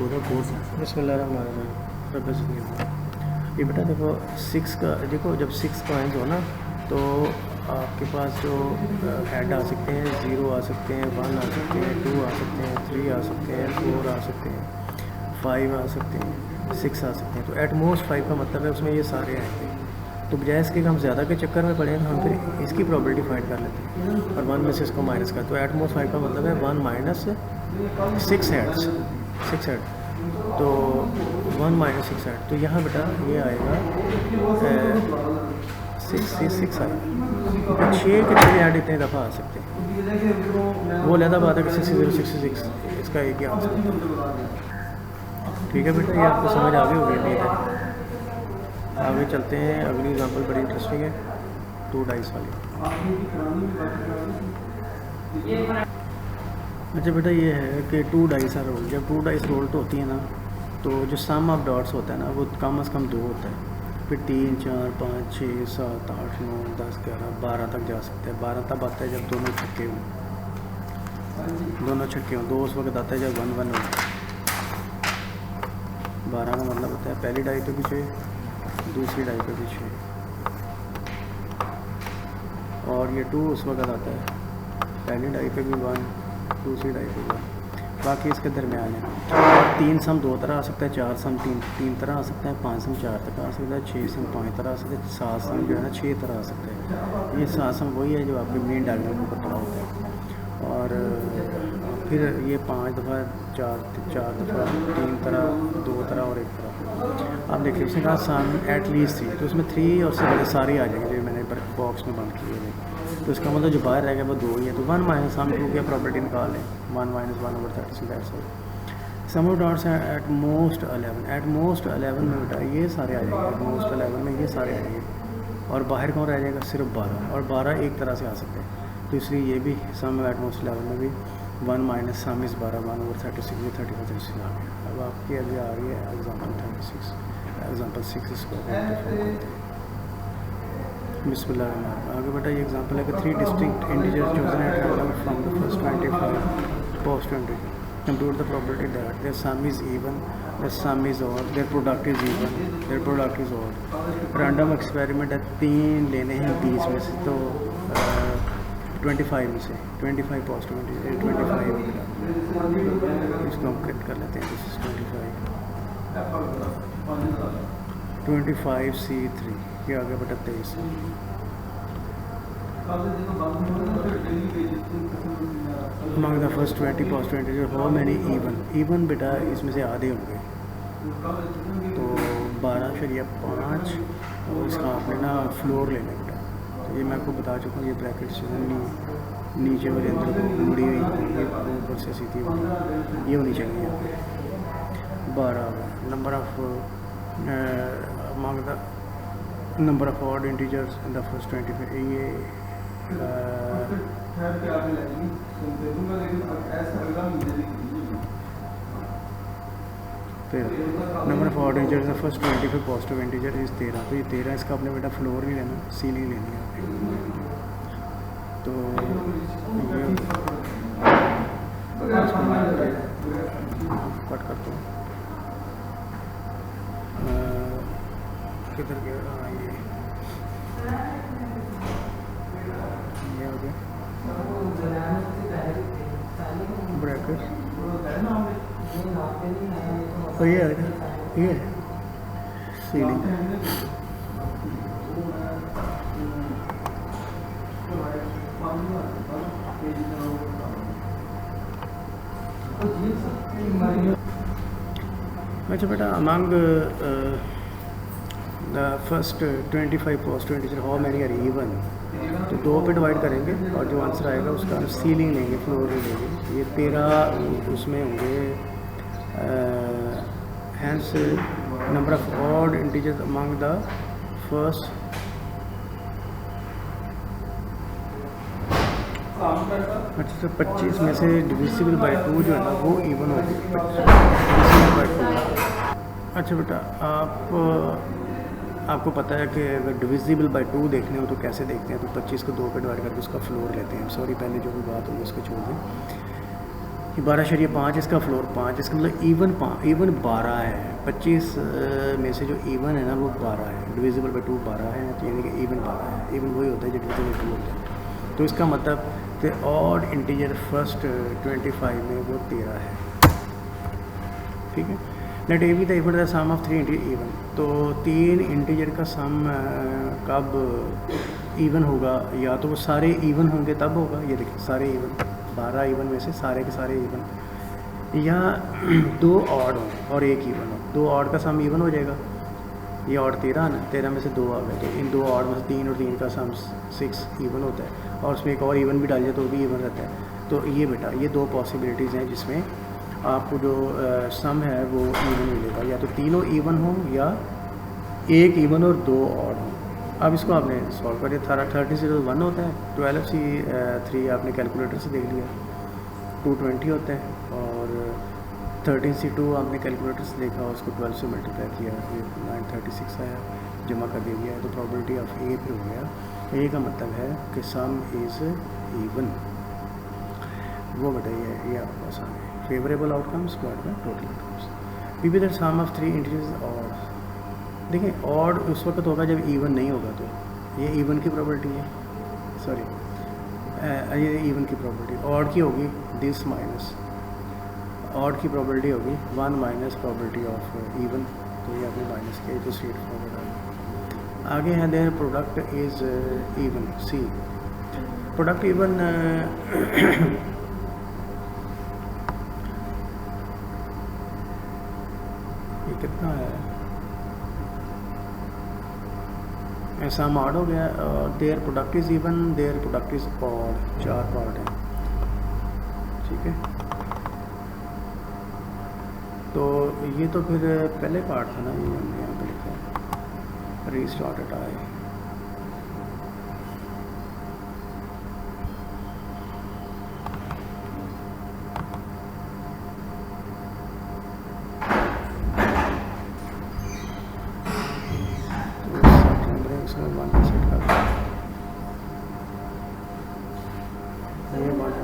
बिस्मिल्लाहिर्रहमानिर्रहीम। ये बेटा देखो 6 का, देखो जब 6 कॉइन्स हो ना तो आपके पास जो हेड आ सकते हैं 0 आ सकते हैं, 1 आ सकते हैं, 2 आ सकते हैं, 3 आ सकते हैं, 4 आ सकते हैं, 5 आ सकते हैं, 6 आ सकते हैं। तो एट मोस्ट 5 का मतलब है उसमें ये सारे आएंगे। तो बजाय इसके हम ज़्यादा के चक्कर में पड़े हम फिर इसकी प्रोबेबिलिटी फाइंड कर लेते हैं और 1 में से इसको माइनस कर। तो एट मोस्ट 5 का मतलब है 1 माइनस 6 हेड्स, 6 हेड। तो 1 माइनस 6 हेड, तो यहाँ बेटा ये आएगा 6 आएगा। 6 के 3 हेड इतने दफ़ा आ सकते हैं। वो अलग बात है कि 6066 इसका एक ही आंसर। ठीक है बेटा, ये आपको समझ आ गई होगी उम्मीद है। आगे चलते हैं, अगली एग्जांपल बड़ी इंटरेस्टिंग है, 2 डाइस वाली। अच्छा बेटा ये है कि 2 डाइस आर रोल। जब 2 डाइस रोल्ड होती है ना तो जो सम ऑफ डॉट्स होता है ना वो कम से कम 2 होता है। फिर 3 4 5 6 7 8 9 10 11 12 तक जा सकते हैं। 12 तब आता है जब दोनों छक्के हों, दोनों छक्के हों। 2 उस वक्त आता है जब 1 1 हो। 12 का मतलब होता है पहली डाई पे पीछे, दूसरी डाई पे पीछे। और ये 2 उस वक्त आता है पहली डाई पे भी 1, दूसरी डाई पे 1, बाकी इसके दरमियान है। 3 सम 2 तरह आ सकता है, 4 सम 3 तरह आ सकता है, 5 सम 4 तरह आ सकता है, 6 सम 5 तरह आ सकता है, 7 सम जो है ना 6 तरह आ सकता है। ये 7 सम वही है जो आपके मेन डायग्राम में पड़ा होता है। और फिर ये 5 दफ़ा 4 दफ़ा 3 तरह, 2 तरह और 1 तरह। आप देखिए उसने कहा सम एट लीस्ट 3, तो उसमें 3 और से बड़े सारे आ जाएंगे जो मैंने बॉक्स में बंद किए हुए। तो इसका मतलब जो बाहर रह गया वो 2 ही है। तो 1 माइनस सम 2 की प्रॉपर्टी निकाल लें, 1 minus 1/36 that's all. Sum of dots हैं एट मोस्ट 11। एट मोस्ट 11 में बेटा ये सारे आ जाएंगे, एट मोस्ट 11 में ये सारे आ जाएंगे। और बाहर कौन रह जाएगा? सिर्फ 12, और 12 एक तरह से आ सकते हैं। तो इसलिए ये भी सम एट मोस्ट 11 में भी 1 माइनस सम इस 12 1/36 में 35 आ गया। अब आपकी अभी आ रही है एग्जाम्पल 36, एग्जाम्पल 6 इसको बिस्मिल्लाह। आगे बेटा ये एग्जांपल है कि 3 distinct integers chosen at random from the first 25 post 20। Compute the probability that their sum is even, their sum is odd, their product is even, their product is odd. Random experiment है, 3 लेने हैं 20 में से। तो 25 में से 25 post 25 इसको हम कट कर लेते हैं। दिस इज 25 C3 ये आ गया बेटा 23। Among the first 20 post 20 how many even बेटा इसमें से आधे होंगे। तो 12 फिर ये 5 और इसका आपने ना फ्लोर लेना बेटा। तो ये मैं आपको बता चुका हूँ, ये ब्रैकेट से नीचे वाले अंदर को मुड़ी हुई ऊपर से सीधी ये होनी चाहिए। 12 number of among the number of odd integers in the first 25 ये number of odd integers the first 25 positive integer is 13। तो ये 13 इसका अपने बेटा फ्लोर नहीं लेना, सीलिंग लेनी है आपने। तो ये कट करता हूँ, किधर गया? ये हो गया ब्रैकेट। और ये सीलिंग। अच्छा बेटा among the first 25 post 20 how many are even. तो 2 पे डिवाइड करेंगे और जो आंसर आएगा उसका हम सीलिंग लेंगे, फ्लोर नहीं लेंगे। ये 13 उसमें होंगे। Hence number of odd integers among the first अच्छा तो 25 में से डिविजिबल बाय 2 जो है ना वो इवन होगी, 25 बाय 2। अच्छा बेटा आपको पता है कि अगर डिविजिबल बाय 2 देखने हो तो कैसे देखते हैं? तो 25 को 2 पे डिवाइड करके उसका फ्लोर लेते हैं। सॉरी पहले जो भी बात होगी उसको छोड़ दें। 12.5 इसका फ्लोर 5, इसका मतलब इवन 12 है। 25 में से जो इवन है ना वो 12 है, डिविजिबल बाई 2 12 है, तो यानी कि इवन 12 है। इवन वही होता है जो डिविजिबल 2 होता है। तो इसका मतलब द ऑड इंटीजर फर्स्ट 25 में वो 13 है। ठीक है। Let A be the even the sum of 3 integer even. तो 3 इंटीजर का सम कब इवन होगा? या तो वो सारे इवन होंगे तब होगा, ये देखिए सारे इवन, 12 इवन में से सारे के सारे इवन, या 2 ऑड हो और 1 इवन हो। 2 ऑड का सम इवन हो जाएगा, ये ऑड 13 ना, 13 में से 2 आ गए, तो इन 2 ऑड में से 3 और 3 का सम 6 इवन होता है, और उसमें एक और इवन भी डाल जाए तो भी इवन रहता है। तो ये बेटा ये 2 पॉसिबिलिटीज़ हैं जिसमें आपको जो सम है वो इवन मिलेगा, या तो तीनों इवन हो या 1 इवन और 2 ऑड हो। अब इसको आपने सॉल्व कर दिया। 30 से 1 होता है, 12 से 3 आपने कैलकुलेटर से देख लिया, 220 होता है, और 13 से 2 आपने कैलकुलेटर से देखा, उसको 12 से मल्टीप्लाई किया, ये 936 आया, जमा कर दिया है, तो प्रॉबिलिटी ऑफ ए पे हो गया। ए का मतलब है कि सम इज़ इवन। वो बताइए, ये आपको आसान है। Favourable outcomes square by total outcomes. B that sum of 3 integers odd. देखिए ऑड उस वक्त होगा जब इवन नहीं होगा, तो ये इवन की प्रॉपर्टी है, सॉरी ये इवन की प्रॉपर्टी। ऑड की होगी दिस माइनस, ऑड की प्रॉपर्टी होगी 1 माइनस प्रॉपर्टी ऑफ इवन, तो ये आपने माइनस किया, तो स्ट्रेट फॉरवर्ड आ। आगे है their product is even. C product even ये कितना है, ऐसा ऑड हो गया। Their product is even, their product is odd, 4 part है। ठीक है, तो ये तो फिर पहले पार्ट था ना, ये हमने यहाँ पे लिखा रीस्टार्ट एट आई।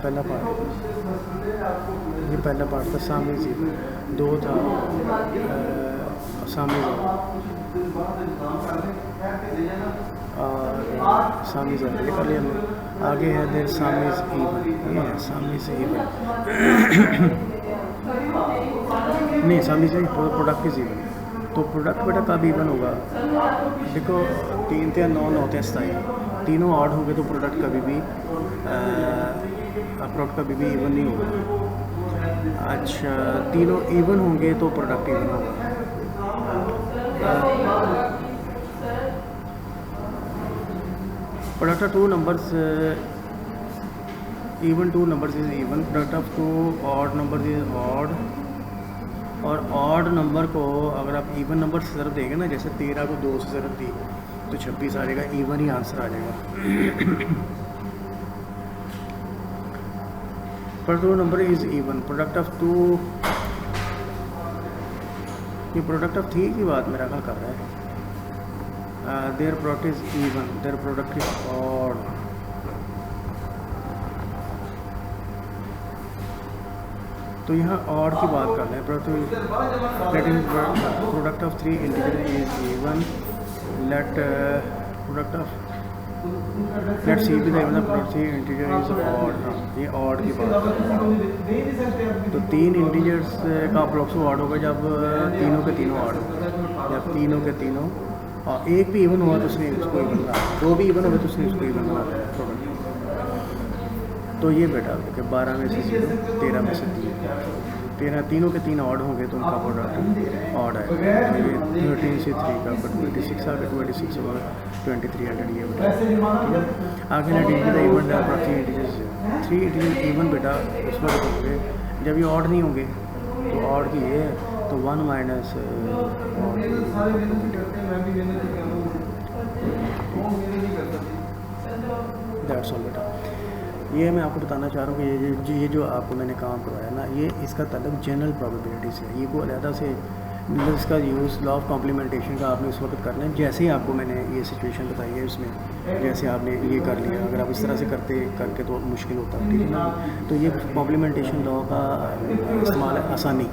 पहला पार्ट, ये पहला पार्ट था सामने से, 2 था सामने और सामने से ये कर लिया हमने। आगे है देर सामने से इवन, ये है सामने से इवन नहीं, सामने से प्रोडक्ट इज इवन। तो प्रोडक्ट बेटा कब इवन होगा? देखो 3 थे 9 9 थे 27, तीनों ऑड होंगे तो प्रोडक्ट कभी भी इवन नहीं होगा। अच्छा, तीनों इवन होंगे तो प्रोडक्ट इवन होगा। Product of 2 numbers even, 2 numbers is even, product of 2 odd numbers is odd. और ऑड नंबर को अगर आप इवन नंबर से ज़रूरत देंगे ना, जैसे 13 को 2 से ज़रूरत दी तो 26 आ जाएगा, इवन ही आंसर आ जाएगा। पर 2 number is even, product of 2, ये प्रोडक्ट ऑफ 3 की बात मेरा ख्याल कर रहा है। Their product is even, their product is odd. तो यहाँ ऑड की बात कर रहे हैं। Product of 3 integer is even, let product of let C be the product 3 integer is odd. हाँ, ये ऑड की बात कर रहे हैं। तो 3 इंटीजर्स का अप्रोक्स ऑड होगा जब तीनों के तीनों ऑड होगा, जब तीनों के तीनों, और एक भी इवन हुआ तो उसने उसको इवन बना, 2 भी इवन हुए तो उसने उसको इवन बना प्रोडक्ट। तो ये बेटा कि 12 में से 0, 13 में से 13, तीनों के 3 ऑड होंगे तो उनका प्रोडक्ट ऑड है। तो ये 13 से 3 का 26 आ गया, 26 और 2300 ये बेटा। ठीक है, आगे ना डिजिट इवन डाल 3 इंटीजर्स इवन बेटा उसमें होंगे जब ये ऑड नहीं होंगे, तो ऑड की ये है तो 1 माइनस दैट्स ऑल बेटा। ये मैं आपको बताना चाह रहा हूँ कि ये जो आपको मैंने काम करवाया ना, ये इसका ताल्लुक जनरल प्रोबेबिलिटी से है। ये कोई अलहदा से मतलब इसका यूज़ लॉ ऑफ कॉम्प्लीमेंटेशन का आपने उस वक्त करना है जैसे ही आपको मैंने ये सिचुएशन बताई है उसमें, जैसे आपने ये कर लिया, अगर आप इस तरह से करके तो मुश्किल होता है, ठीक है ना। तो ये कॉम्प्लीमेंटेशन लॉ का इस्तेमाल है आसानी।